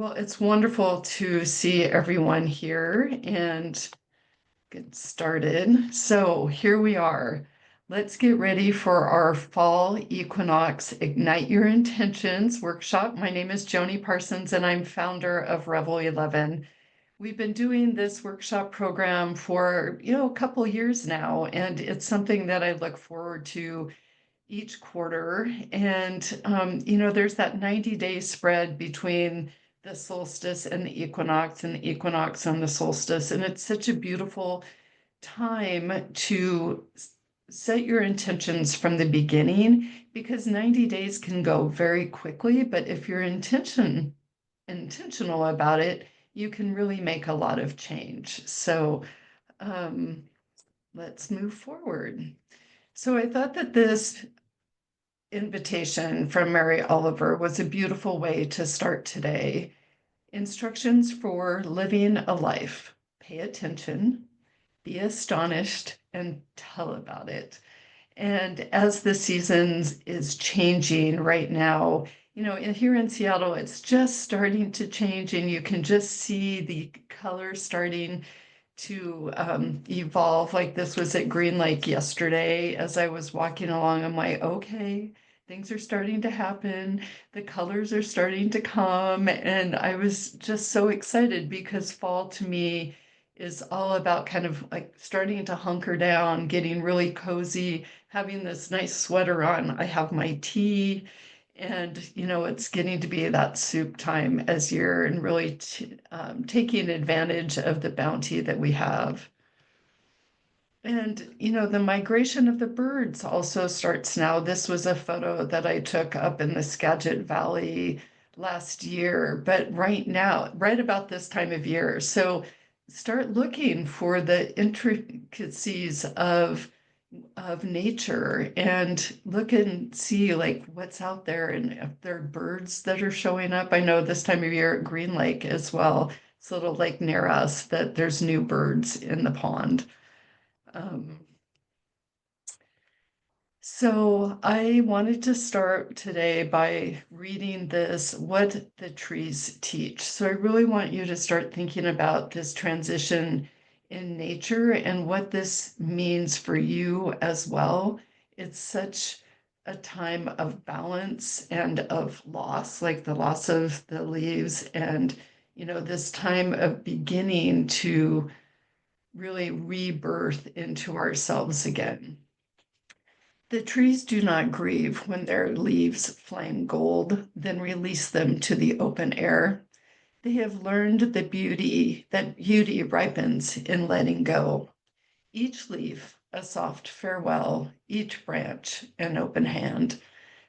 Well, it's wonderful to see everyone here and get started. So here we are. Let's get ready for our Fall Equinox Ignite Your Intentions workshop. My name is Joanie Parsons, and I'm founder of RevelEleven. We've been doing this workshop program for, a couple years now, and it's something that I look forward to each quarter. And, there's that 90-day spread between the solstice and the equinox and the solstice. And it's such a beautiful time to set your intentions from the beginning, because 90 days can go very quickly. But if you're intentional about it, you can really make a lot of change. So let's move forward. So I thought that this invitation from Mary Oliver was a beautiful way to start today. Instructions for living a life. Pay attention, be astonished, and tell about it. And as the seasons is changing right now, here in Seattle, it's just starting to change, and you can just see the colors starting to evolve. Like this was at Green Lake yesterday. As I was walking along, I'm like, okay, things are starting to happen. The colors are starting to come. And I was just so excited, because fall to me is all about kind of like starting to hunker down, getting really cozy, having this nice sweater on. I have my tea, and it's getting to be that soup time as year, and really taking advantage of the bounty that we have. And the migration of the birds also starts now. This was a photo that I took up in the Skagit Valley last year, but right now, right about this time of year. So start looking for the intricacies of nature, and look and see like what's out there, and if there are birds that are showing up. I know this time of year at Green Lake as well, it's a little lake near us, that there's new birds in the pond. So I wanted to start today by reading this, What the Trees Teach. So I really want you to start thinking about this transition in nature and what this means for you as well. It's such a time of balance and of loss, like the loss of the leaves, and this time of beginning to really rebirth into ourselves again. The trees do not grieve when their leaves flame gold, then release them to the open air. They have learned that beauty ripens in letting go. Each leaf a soft farewell, each branch an open hand.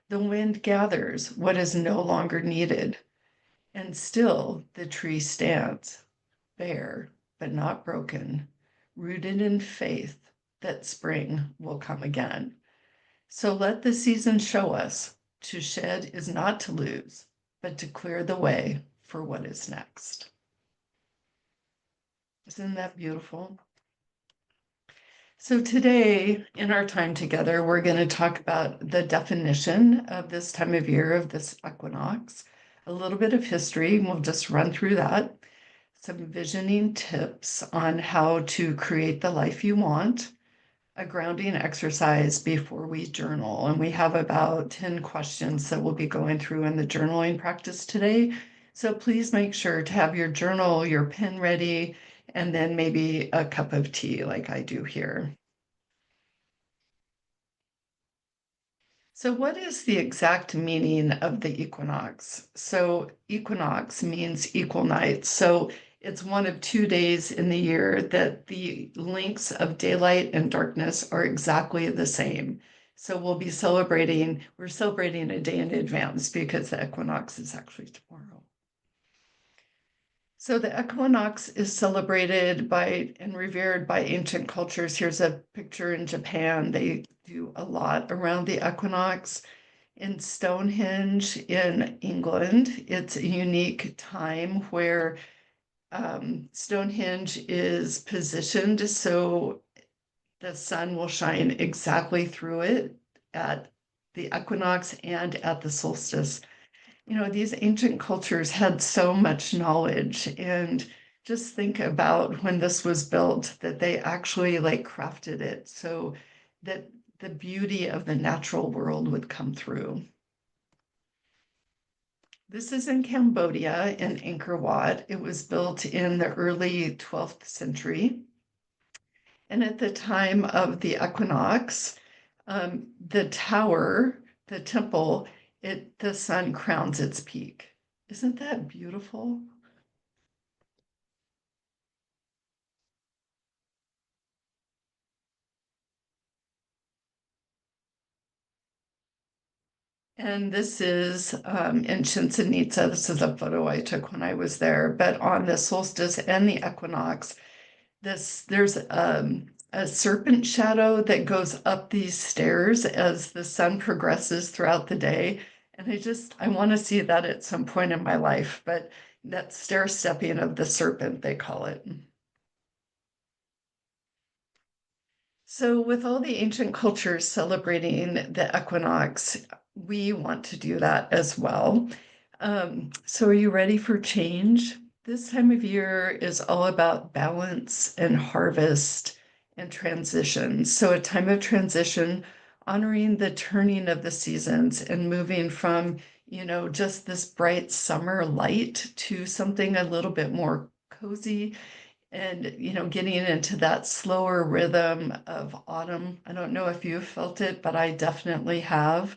The wind gathers what is no longer needed, and still the tree stands, bare but not broken, rooted in faith that spring will come again. So let the season show us to shed is not to lose, but to clear the way for what is next. Isn't that beautiful? So today, in our time together, we're going to talk about the definition of this time of year, of this equinox, a little bit of history, and we'll just run through that, some visioning tips on how to create the life you want, a grounding exercise before we journal. And we have about 10 questions that we'll be going through in the journaling practice today. So please make sure to have your journal, your pen ready, and then maybe a cup of tea like I do here. So what is the exact meaning of the equinox? So equinox means equal nights. So it's one of 2 days in the year that the lengths of daylight and darkness are exactly the same. So we're celebrating a day in advance, because the equinox is actually tomorrow. So the equinox is celebrated by and revered by ancient cultures. Here's a picture in Japan. They do a lot around the equinox. In Stonehenge in England, it's a unique time where Stonehenge is positioned so the sun will shine exactly through it at the equinox and at the solstice. these ancient cultures had so much knowledge, and just think about when this was built, that they actually like crafted it so that the beauty of the natural world would come through. This is in Cambodia, in Angkor Wat. It was built in the early 12th century. And at the time of the equinox, the tower, the temple, the sun crowns its peak. Isn't that beautiful? And this is in Chichen Itza. This is a photo I took when I was there. But on the solstice and the equinox, there's a serpent shadow that goes up these stairs as the sun progresses throughout the day. And I want to see that at some point in my life, but that stair stepping of the serpent, they call it. So, with all the ancient cultures celebrating the equinox, we want to do that as well. So, are you ready for change? This time of year is all about balance and harvest and transition. So, a time of transition, honoring the turning of the seasons and moving from, just this bright summer light to something a little bit more cozy, and getting into that slower rhythm of autumn. I don't know if you've felt it, but I definitely have.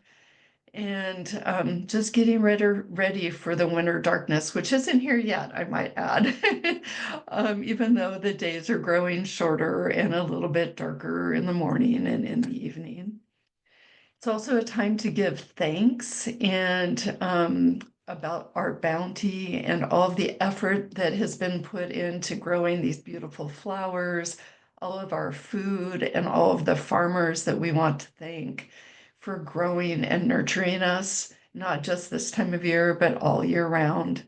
And just getting ready for the winter darkness, which isn't here yet, I might add. Even though the days are growing shorter and a little bit darker in the morning and in the evening. It's also a time to give thanks and about our bounty and all of the effort that has been put into growing these beautiful flowers, all of our food, and all of the farmers that we want to thank for growing and nurturing us, not just this time of year, but all year round.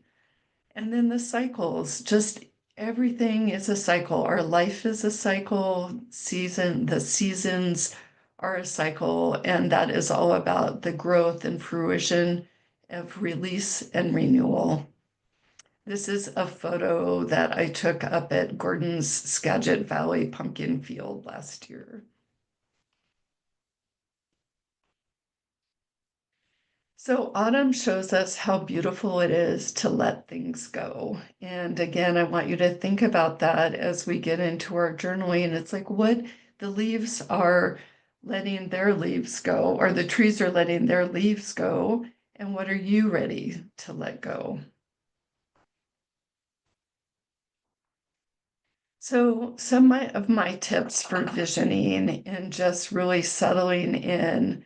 And then the cycles, just everything is a cycle. Our life is a cycle, the seasons are a cycle, and that is all about the growth and fruition of release and renewal. This is a photo that I took up at Gordon's Skagit Valley pumpkin field last year. So autumn shows us how beautiful it is to let things go. And again, I want you to think about that as we get into our journaling. It's like what the leaves are letting their leaves go, or the trees are letting their leaves go. And what are you ready to let go? So some of my tips for visioning and just really settling in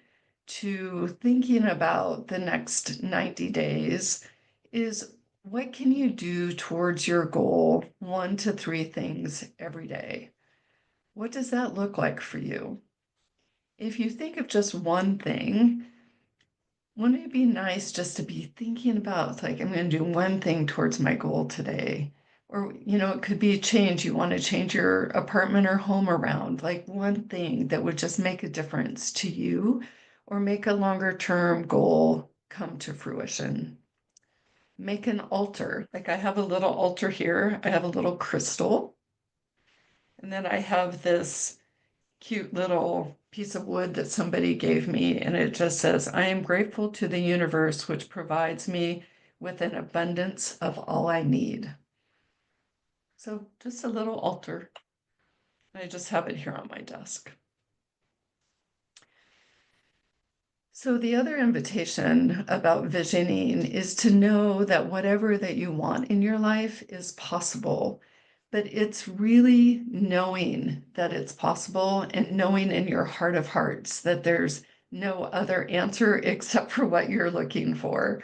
to thinking about the next 90 days is, what can you do towards your goal? 1 to 3 things every day. What does that look like for you? If you think of just one thing, wouldn't it be nice just to be thinking about, like, I'm going to do one thing towards my goal today? Or, it could be a change. You want to change your apartment or home around, like one thing that would just make a difference to you or make a longer term goal come to fruition. Make an altar. Like I have a little altar here. I have a little crystal. And then I have this cute little piece of wood that somebody gave me, and it just says, I am grateful to the universe, which provides me with an abundance of all I need. So just a little altar. I just have it here on my desk. So the other invitation about visioning is to know that whatever that you want in your life is possible, but it's really knowing that it's possible and knowing in your heart of hearts that there's no other answer except for what you're looking for.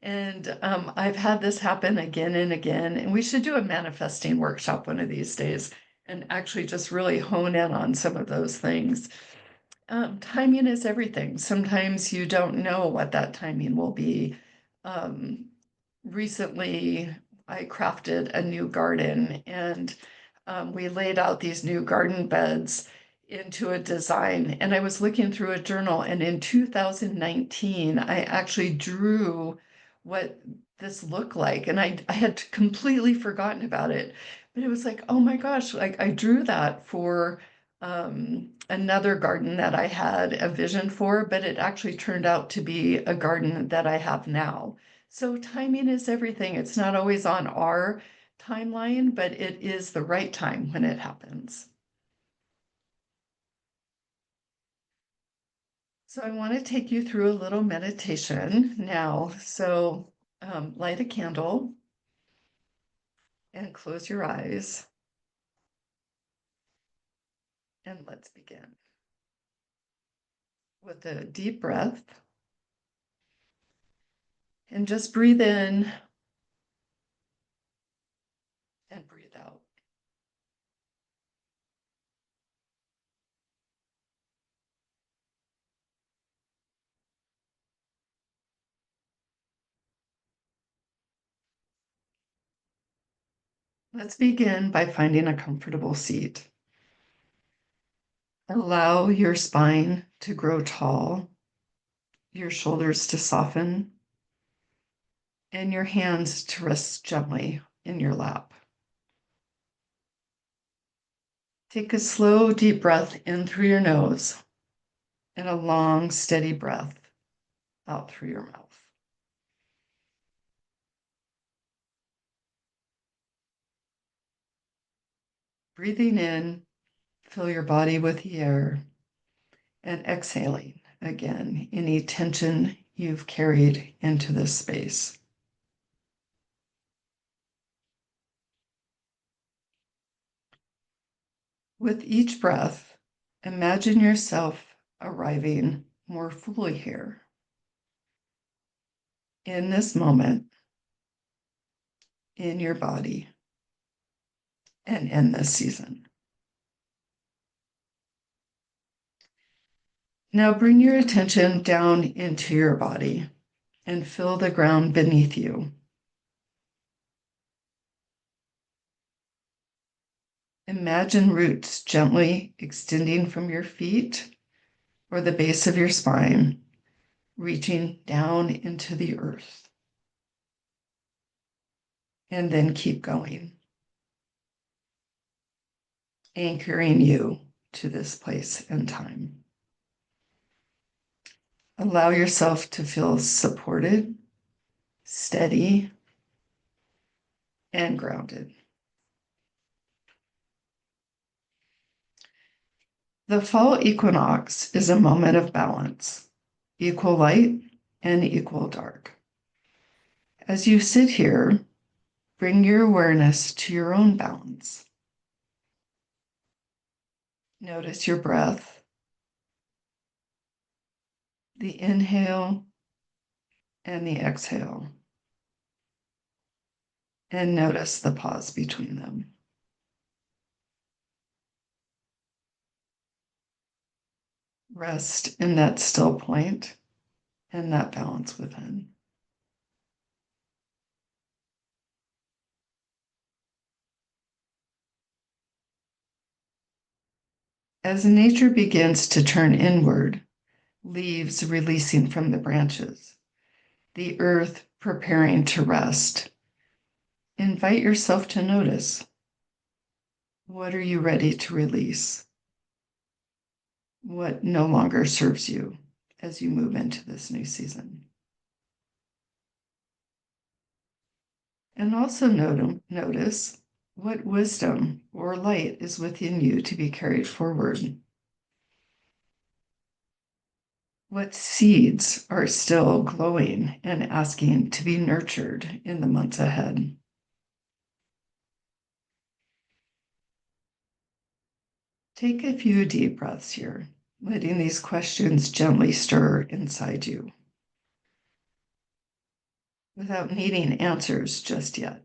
And I've had this happen again and again, and we should do a manifesting workshop one of these days and actually just really hone in on some of those things. Timing is everything. Sometimes you don't know what that timing will be. Recently, I crafted a new garden, and we laid out these new garden beds into a design. And I was looking through a journal, and in 2019, I actually drew what this looked like. And I had completely forgotten about it. But it was like, oh my gosh, like I drew that for another garden that I had a vision for, but it actually turned out to be a garden that I have now. So timing is everything. It's not always on our timeline, but it is the right time when it happens. So I want to take you through a little meditation now. So light a candle and close your eyes, and let's begin with a deep breath, and just breathe in and breathe out. Let's begin by finding a comfortable seat. Allow your spine to grow tall, your shoulders to soften, and your hands to rest gently in your lap. Take a slow, deep breath in through your nose and a long, steady breath out through your mouth. Breathing in, fill your body with the air, and exhaling again any tension you've carried into this space. With each breath, imagine yourself arriving more fully here in this moment, in your body, and in this season. Now bring your attention down into your body and feel the ground beneath you. Imagine roots gently extending from your feet or the base of your spine, reaching down into the earth. And then keep going, anchoring you to this place and time. Allow yourself to feel supported, steady, and grounded. The fall equinox is a moment of balance, equal light and equal dark. As you sit here, bring your awareness to your own balance. Notice your breath, the inhale and the exhale, and notice the pause between them. Rest in that still point and that balance within. As nature begins to turn inward, leaves releasing from the branches, the earth preparing to rest, invite yourself to notice. What are you ready to release? What no longer serves you as you move into this new season? And also notice what wisdom or light is within you to be carried forward. What seeds are still glowing and asking to be nurtured in the months ahead? Take a few deep breaths here, letting these questions gently stir inside you without needing answers just yet.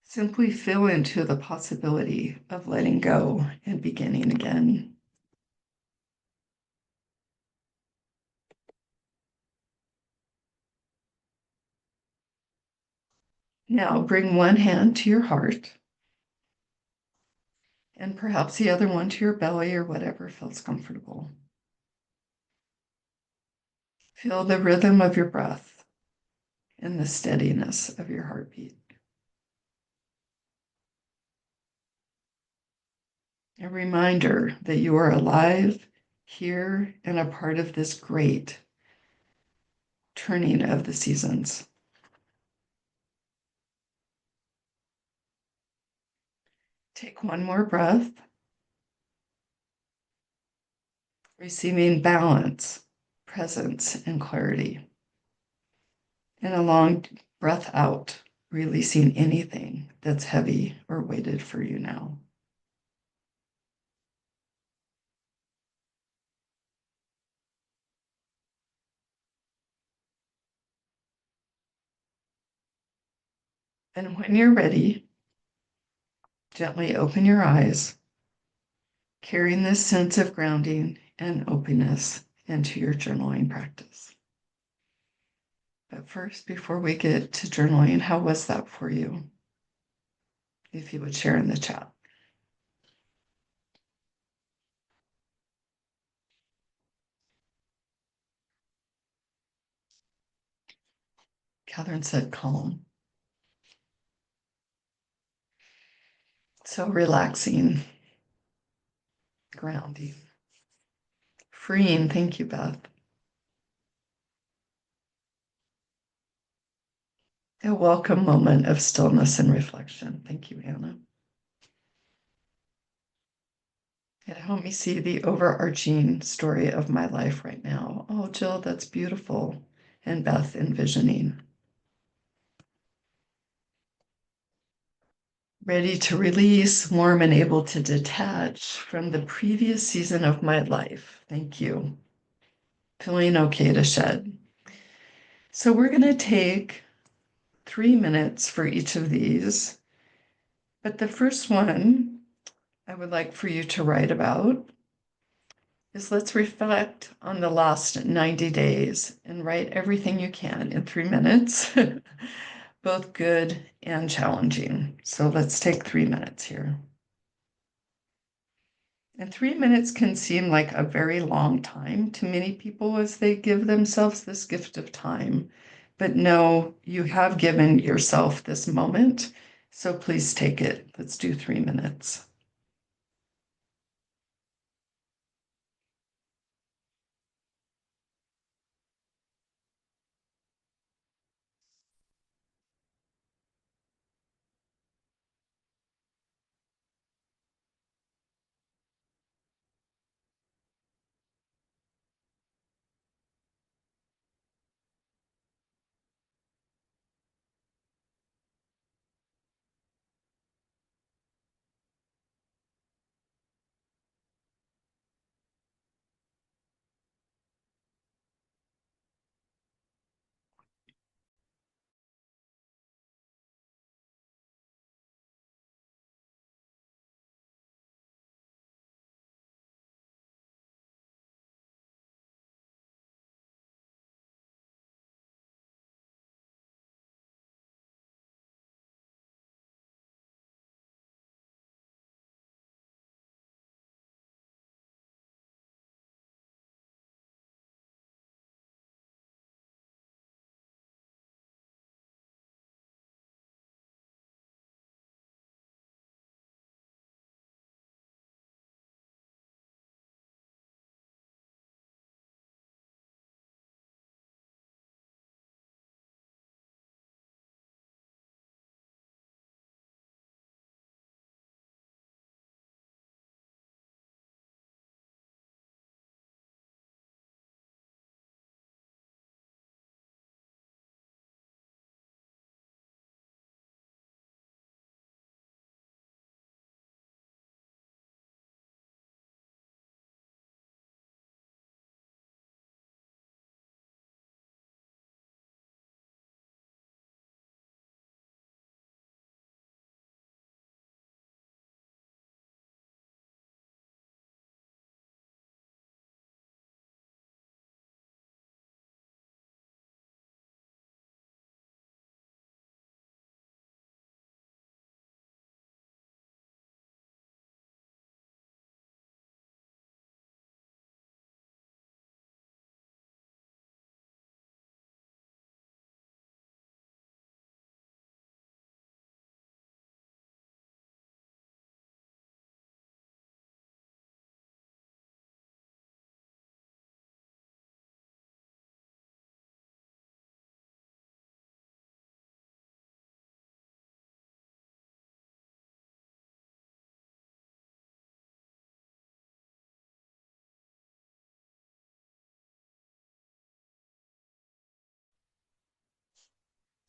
Simply feel into the possibility of letting go and beginning again. Now bring one hand to your heart and perhaps the other one to your belly or whatever feels comfortable. Feel the rhythm of your breath and the steadiness of your heartbeat. A reminder that you are alive here and a part of this great turning of the seasons. Take one more breath, receiving balance, presence, and clarity. And a long breath out, releasing anything that's heavy or weighted for you now. And when you're ready, gently open your eyes, carrying this sense of grounding and openness into your journaling practice. But first, before we get to journaling, how was that for you? If you would share in the chat. Catherine said calm. So relaxing, grounding, freeing. Thank you, Beth. A welcome moment of stillness and reflection. Thank you, Anna. And help me see the overarching story of my life right now. Oh, Jill, that's beautiful. And Beth, envisioning. Ready to release, warm, and able to detach from the previous season of my life. Thank you. Feeling okay to shed. So we're going to take 3 minutes for each of these. But the first one I would like for you to write about is let's reflect on the last 90 days and write everything you can in 3 minutes, both good and challenging. So let's take 3 minutes here. And 3 minutes can seem like a very long time to many people as they give themselves this gift of time. But no, you have given yourself this moment. So please take it. Let's do 3 minutes.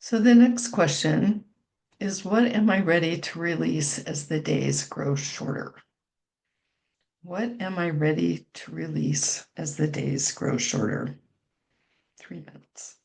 So the next question is, what am I ready to release as the days grow shorter? What am I ready to release as the days grow shorter? 3 minutes.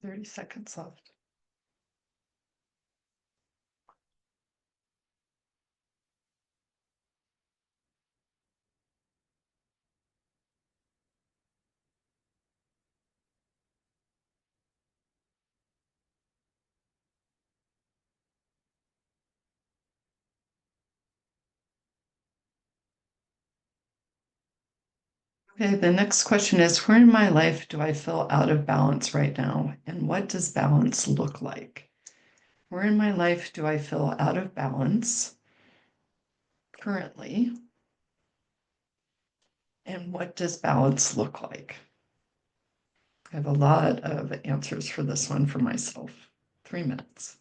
Thirty seconds left. Okay, the next question is, where in my life do I feel out of balance right now? And what does balance look like? Where in my life do I feel out of balance currently? And what does balance look like? I have a lot of answers for this one for myself. 3 minutes.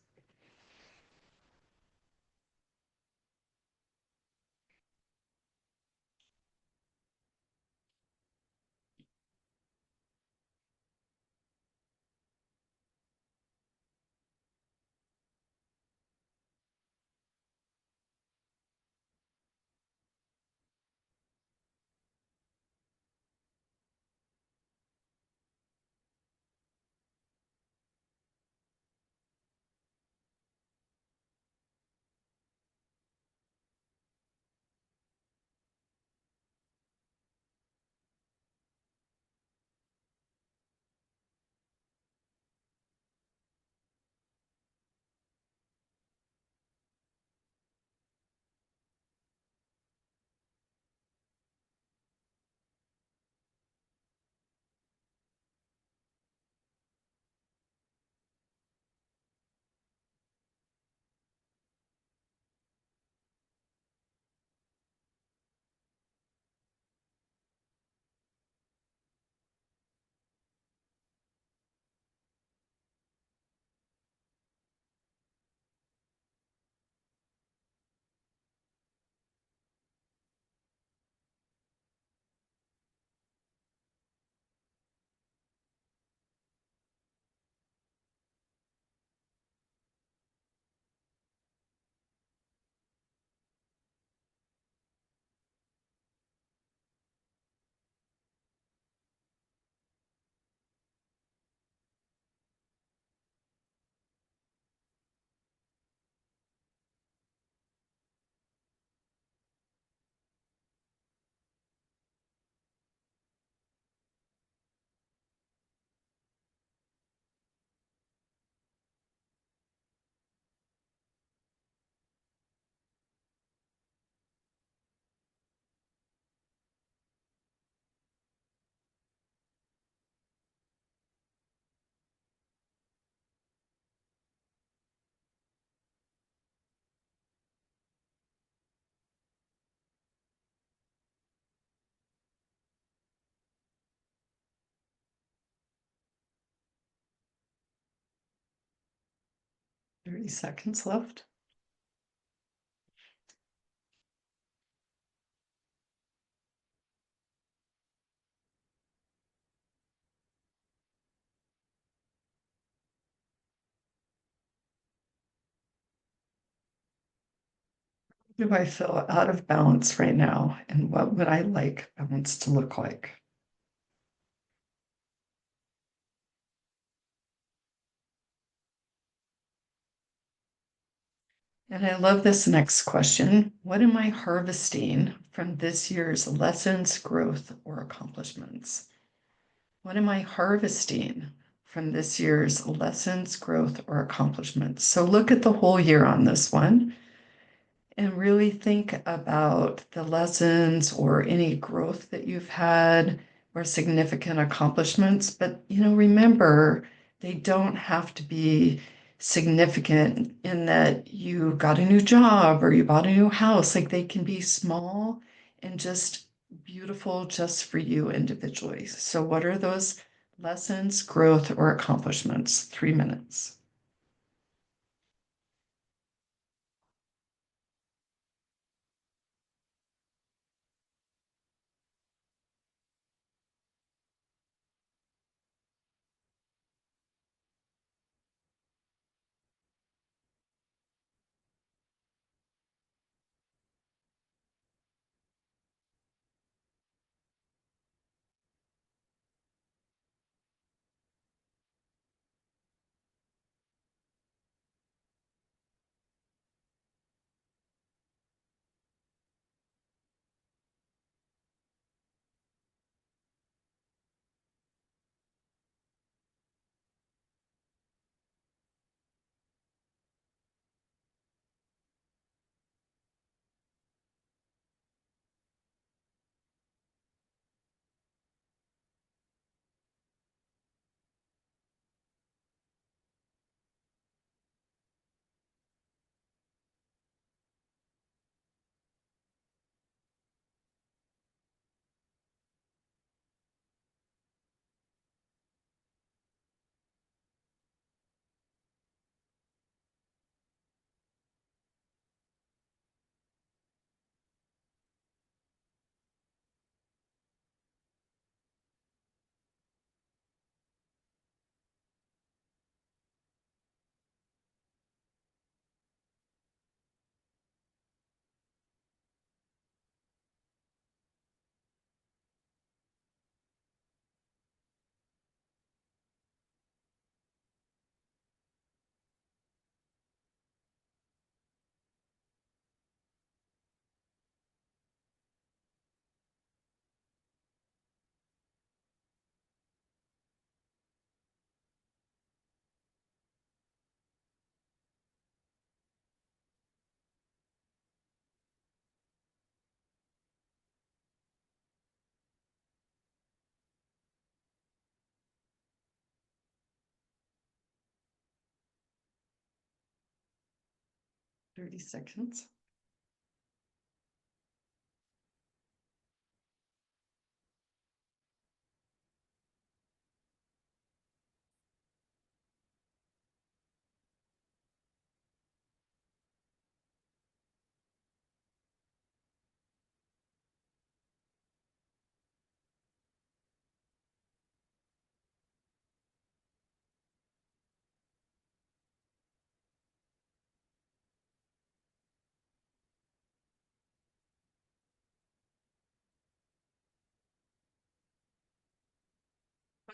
30 seconds left. Do I feel out of balance right now? And what would I like balance to look like? And I love this next question. What am I harvesting from this year's lessons, growth, or accomplishments? What am I harvesting from this year's lessons, growth, or accomplishments? So look at the whole year on this one and really think about the lessons or any growth that you've had or significant accomplishments. But, remember, they don't have to be significant in that you got a new job or you bought a new house. Like they can be small and just beautiful just for you individually. So, what are those lessons, growth, or accomplishments? 3 minutes. 30 seconds.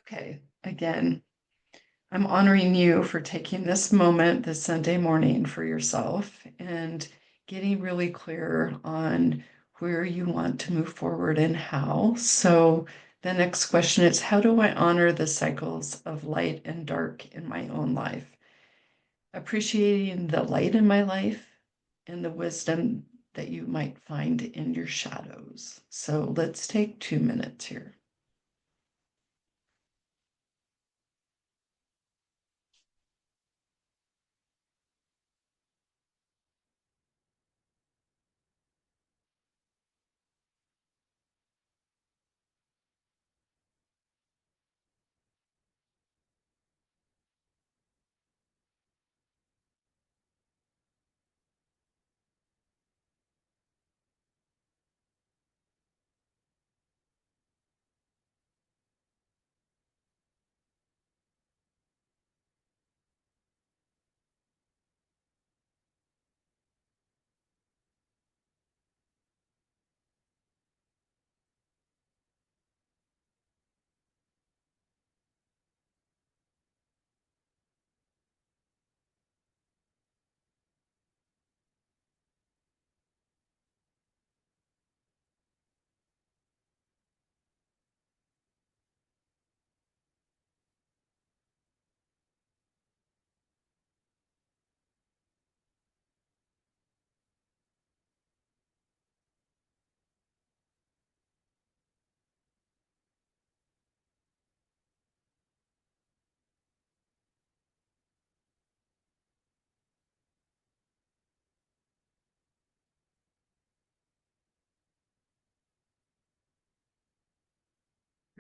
Okay, again, I'm honoring you for taking this moment this Sunday morning for yourself and getting really clear on where you want to move forward and how. So the next question is, how do I honor the cycles of light and dark in my own life? Appreciating the light in my life and the wisdom that you might find in your shadows. So let's take 2 minutes here.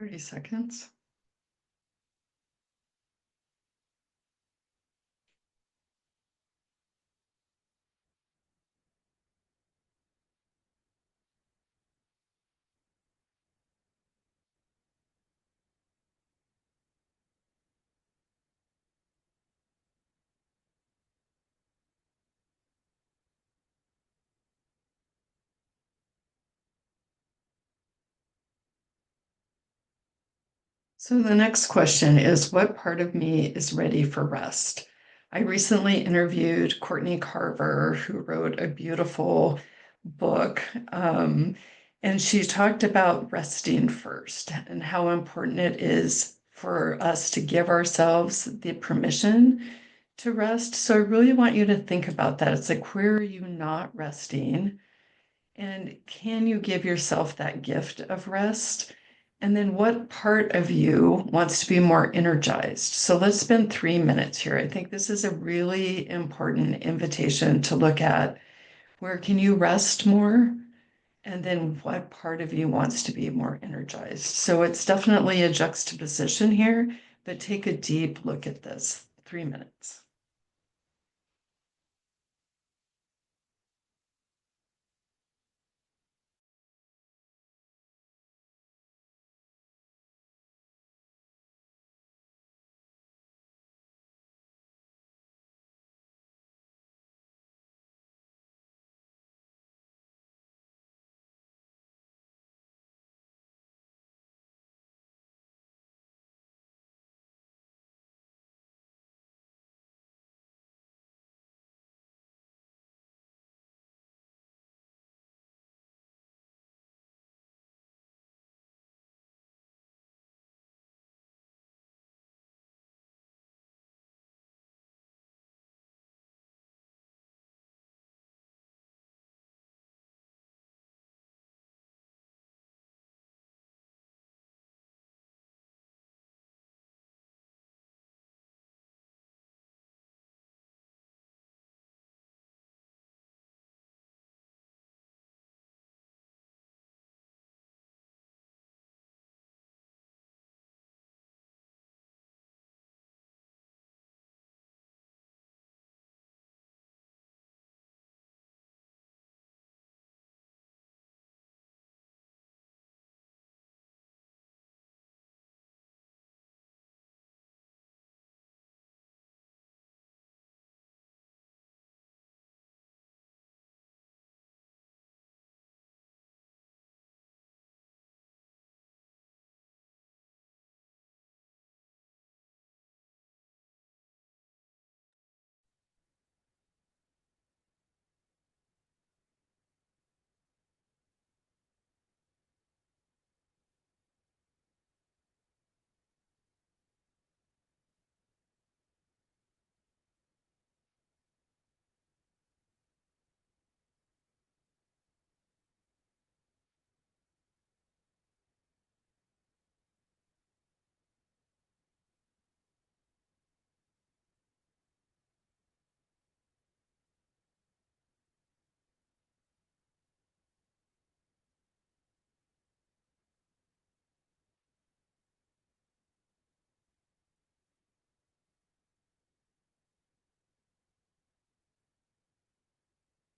30 seconds. So the next question is, what part of me is ready for rest? I recently interviewed Courtney Carver, who wrote a beautiful book, and she talked about resting first and how important it is for us to give ourselves the permission to rest. So I really want you to think about that. It's like, where are you not resting? And can you give yourself that gift of rest? And then what part of you wants to be more energized? So let's spend 3 minutes here. I think this is a really important invitation to look at where can you rest more? And then what part of you wants to be more energized? So it's definitely a juxtaposition here, but take a deep look at this. 3 minutes.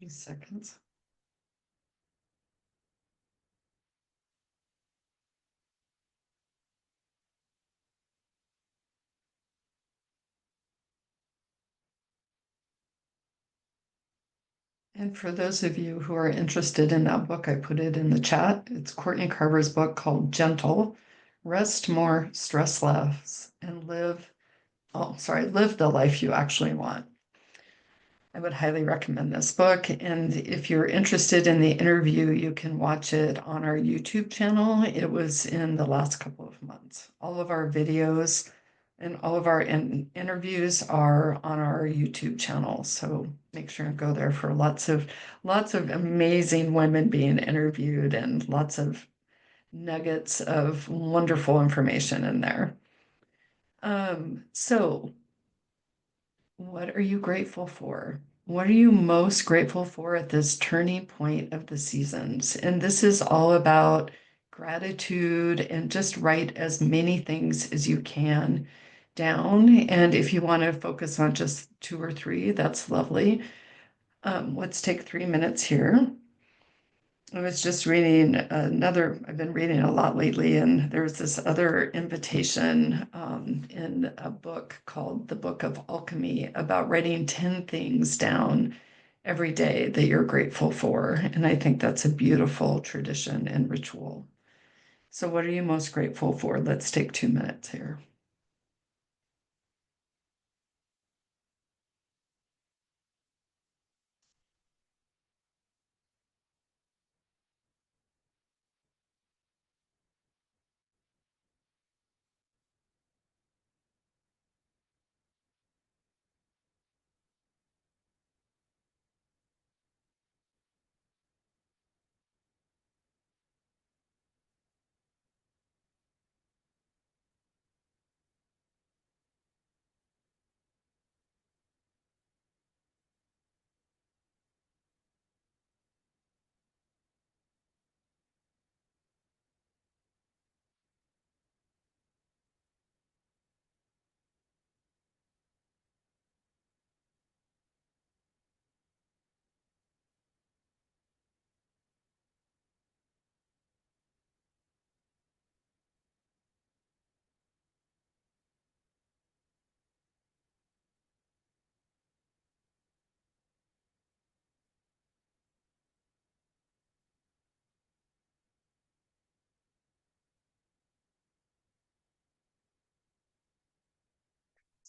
Seconds. And for those of you who are interested in that book, I put it in the chat. It's Courtney Carver's book called Gentle, Rest More, Stress Less, and live the life you actually want. I would highly recommend this book. And if you're interested in the interview, you can watch it on our YouTube channel. It was in the last couple of months. All of our videos and all of our interviews are on our YouTube channel. So make sure and go there for lots of amazing women being interviewed and lots of nuggets of wonderful information in there. So what are you grateful for? What are you most grateful for at this turning point of the seasons? And this is all about gratitude, and just write as many things as you can down. And if you want to focus on just two or three, that's lovely. Let's take 3 minutes here. I was just reading I've been reading a lot lately, and there's this other invitation in a book called The Book of Alchemy about writing 10 things down every day that you're grateful for. And I think that's a beautiful tradition and ritual. So, what are you most grateful for? Let's take 2 minutes here.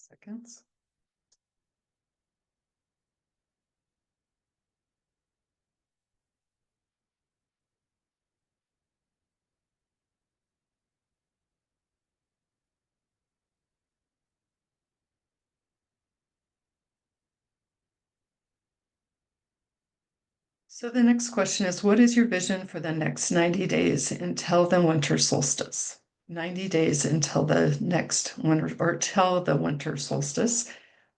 Seconds. So the next question is, what is your vision for the next 90 days until the winter solstice? 90 days until the next winter, or till the winter solstice.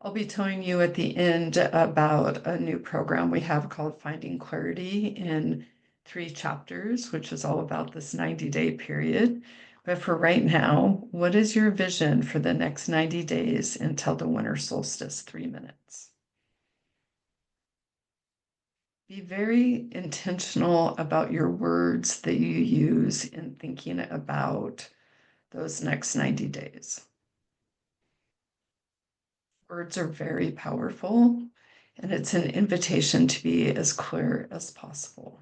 I'll be telling you at the end about a new program we have called Finding Clarity in 3 chapters, which is all about this 90-day period. But for right now, what is your vision for the next 90 days until the winter solstice? 3 minutes. Be very intentional about your words that you use in thinking about those next 90 days. Words are very powerful, and it's an invitation to be as clear as possible.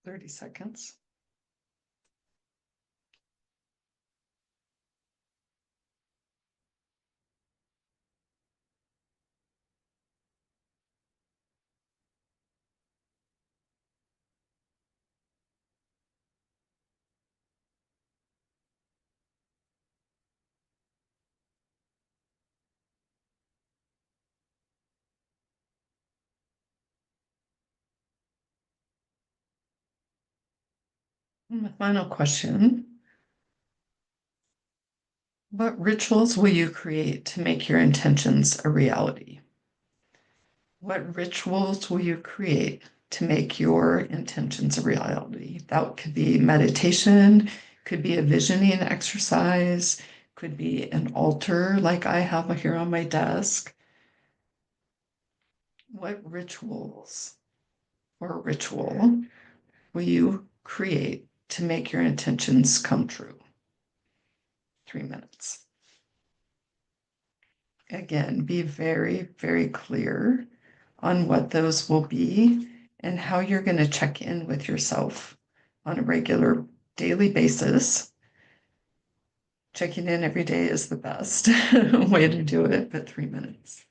30 seconds. And the final question. What rituals will you create to make your intentions a reality? What rituals will you create to make your intentions a reality? That could be meditation, could be a visioning exercise, could be an altar like I have here on my desk. What rituals or ritual will you create to make your intentions come true? 3 minutes. Again, be very, very clear on what those will be and how you're going to check in with yourself on a regular daily basis. Checking in every day is the best way to do it, but 3 minutes.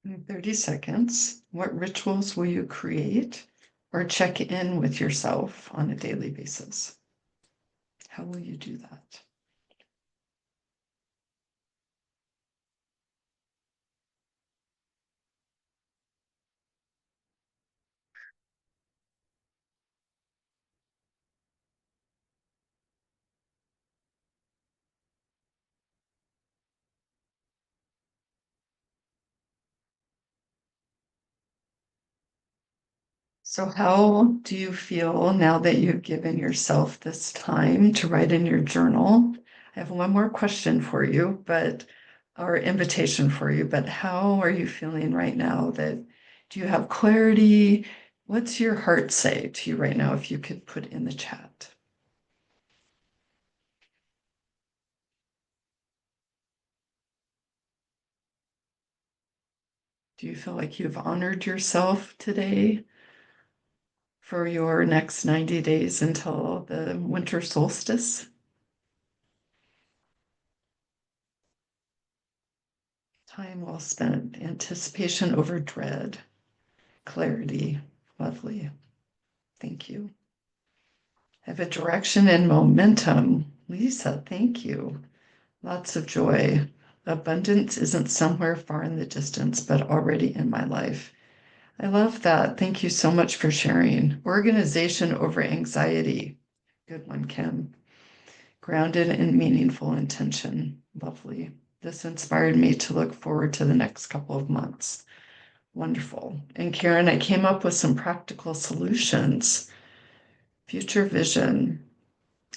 In 30 seconds, what rituals will you create or check in with yourself on a daily basis? How will you do that? So, how do you feel now that you've given yourself this time to write in your journal? I have one more question for you, but or invitation for you, but how are you feeling right now? That do you have clarity? What's your heart say to you right now if you could put in the chat? Do you feel like you've honored yourself today for your next 90 days until the winter solstice? Time well spent, anticipation over dread, clarity. Lovely. Thank you. I have a direction and momentum. Lisa, thank you. lots of joy. Abundance isn't somewhere far in the distance, but already in my life. I love that. Thank you so much for sharing. Organization over anxiety. Good one, Kim. Grounded in meaningful intention. Lovely. This inspired me to look forward to the next couple of months. Wonderful. And Karen, I came up with some practical solutions. Future vision.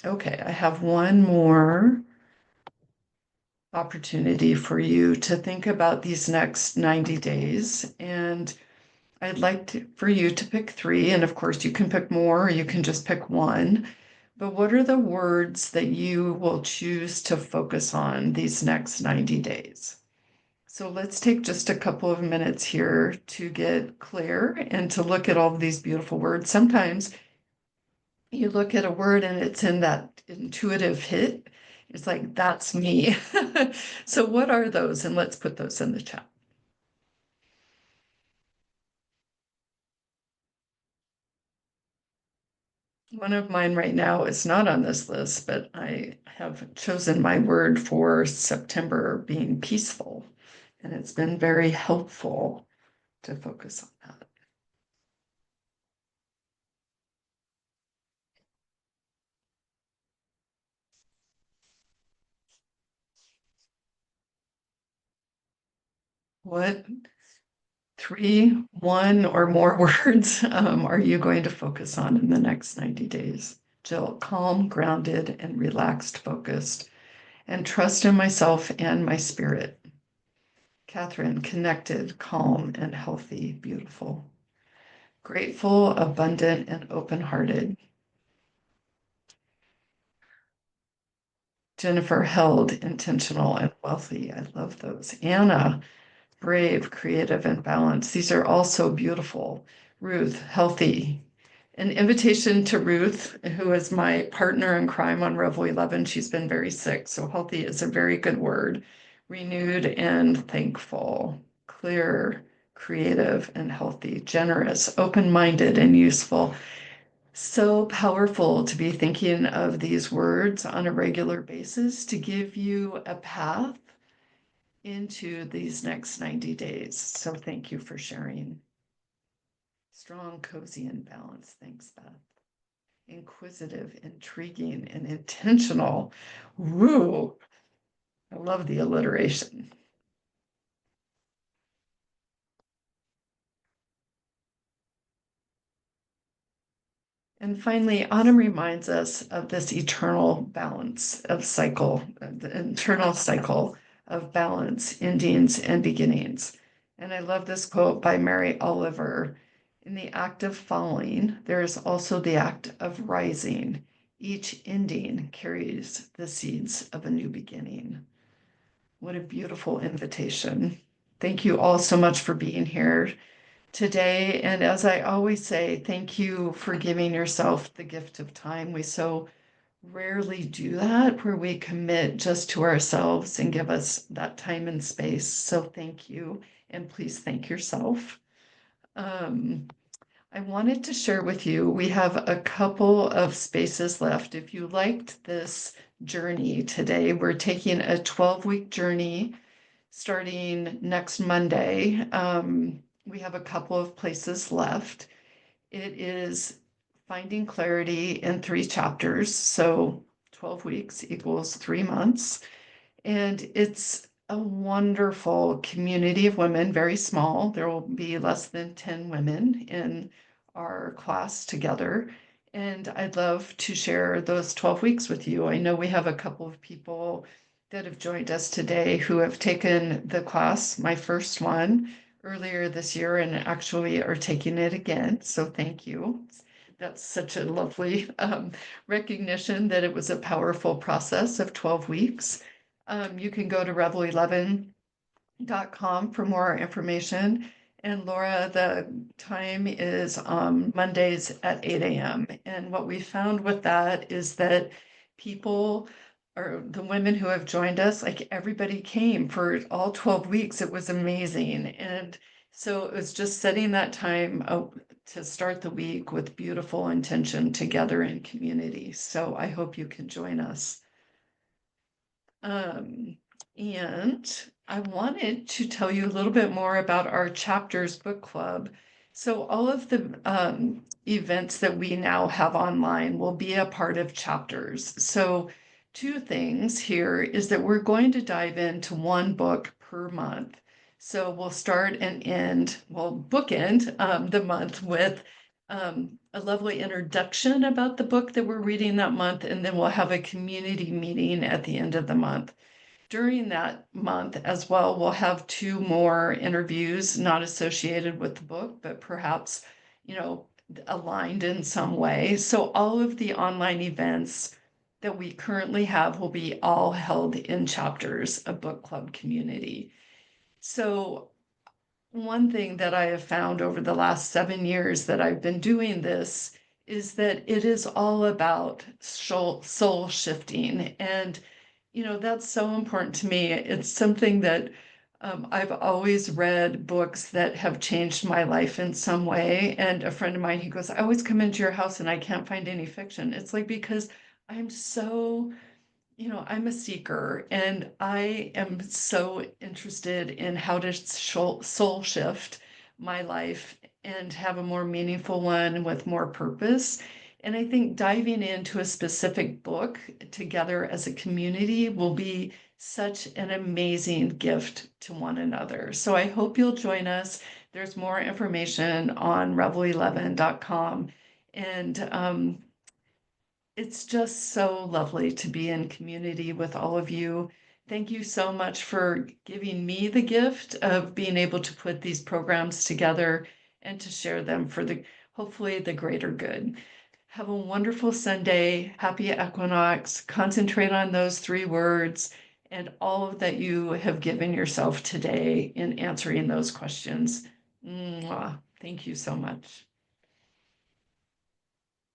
Okay, I have one more opportunity for you to think about these next 90 days. And I'd like for you to pick three. And of course, you can pick more, or you can just pick one. But what are the words that you will choose to focus on these next 90 days? So let's take just a couple of minutes here to get clear and to look at all of these beautiful words. Sometimes you look at a word and it's in that intuitive hit. It's like, that's me. So what are those? And let's put those in the chat. One of mine right now is not on this list, but I have chosen my word for September being peaceful. And it's been very helpful to focus on that. What three, one or more words are you going to focus on in the next 90 days? Jill, calm, grounded, and relaxed, focused, and trust in myself and my spirit. Catherine, connected, calm, and healthy, beautiful. Grateful, abundant, and open-hearted. Jennifer, held, intentional, and wealthy. I love those. Anna, brave, creative, and balanced. These are all so beautiful. Ruth, healthy. An invitation to Ruth, who is my partner in crime on RevelEleven. She's been very sick, so healthy is a very good word. Renewed and thankful, clear, creative, and healthy, generous, open-minded, and useful. So powerful to be thinking of these words on a regular basis to give you a path into these next 90 days. So thank you for sharing. Strong, cozy, and balanced. Thanks, Beth. Inquisitive, intriguing, and intentional. Woo! I love the alliteration. And finally, autumn reminds us of this eternal balance of cycle, the internal cycle of balance, endings, and beginnings. And I love this quote by Mary Oliver. In the act of falling, there is also the act of rising. Each ending carries the seeds of a new beginning. What a beautiful invitation. Thank you all so much for being here today. And as I always say, thank you for giving yourself the gift of time. We so rarely do that, where we commit just to ourselves and give us that time and space. So thank you. And please thank yourself. I wanted to share with you, we have a couple of spaces left. If you liked this journey today, we're taking a 12-week journey starting next Monday. We have a couple of places left. It is finding clarity in 3 chapters. So 12 weeks equals 3 months. And it's a wonderful community of women, very small. There will be less than 10 women in our class together. And I'd love to share those 12 weeks with you. I know we have a couple of people that have joined us today who have taken the class, my first one, earlier this year, and actually are taking it again. So thank you. That's such a lovely recognition that it was a powerful process of 12 weeks. You can go to reveleleven.com for more information. And Laura, the time is Mondays at 8 a.m. And what we found with that is that people, or the women who have joined us, like everybody came for all 12 weeks. It was amazing. And so it was just setting that time to start the week with beautiful intention together in community. So I hope you can join us. And I wanted to tell you a little bit more about our chapters book club. So all of the events that we now have online will be a part of chapters. So two things here is that we're going to dive into one book per month. So we'll start and end, we'll bookend the month with a lovely introduction about the book that we're reading that month, and then we'll have a community meeting at the end of the month. During that month as well, we'll have two more interviews not associated with the book, but perhaps, aligned in some way. So all of the online events that we currently have will be all held in chapters, a book club community. So one thing that I have found over the last 7 years that I've been doing this is that it is all about soul shifting. And, that's so important to me. It's something that I've always read books that have changed my life in some way. And a friend of mine, he goes, I always come into your house and I can't find any fiction. It's like, because I'm so I'm a seeker and I am so interested in how to soul shift my life and have a more meaningful one with more purpose. And I think diving into a specific book together as a community will be such an amazing gift to one another. So I hope you'll join us. There's more information on RevelEleven.com. And it's just so lovely to be in community with all of you. Thank you so much for giving me the gift of being able to put these programs together and to share them for hopefully the greater good. Have a wonderful Sunday. Happy equinox. Concentrate on those 3 words and all that you have given yourself today in answering those questions. Mwah. Thank you so much.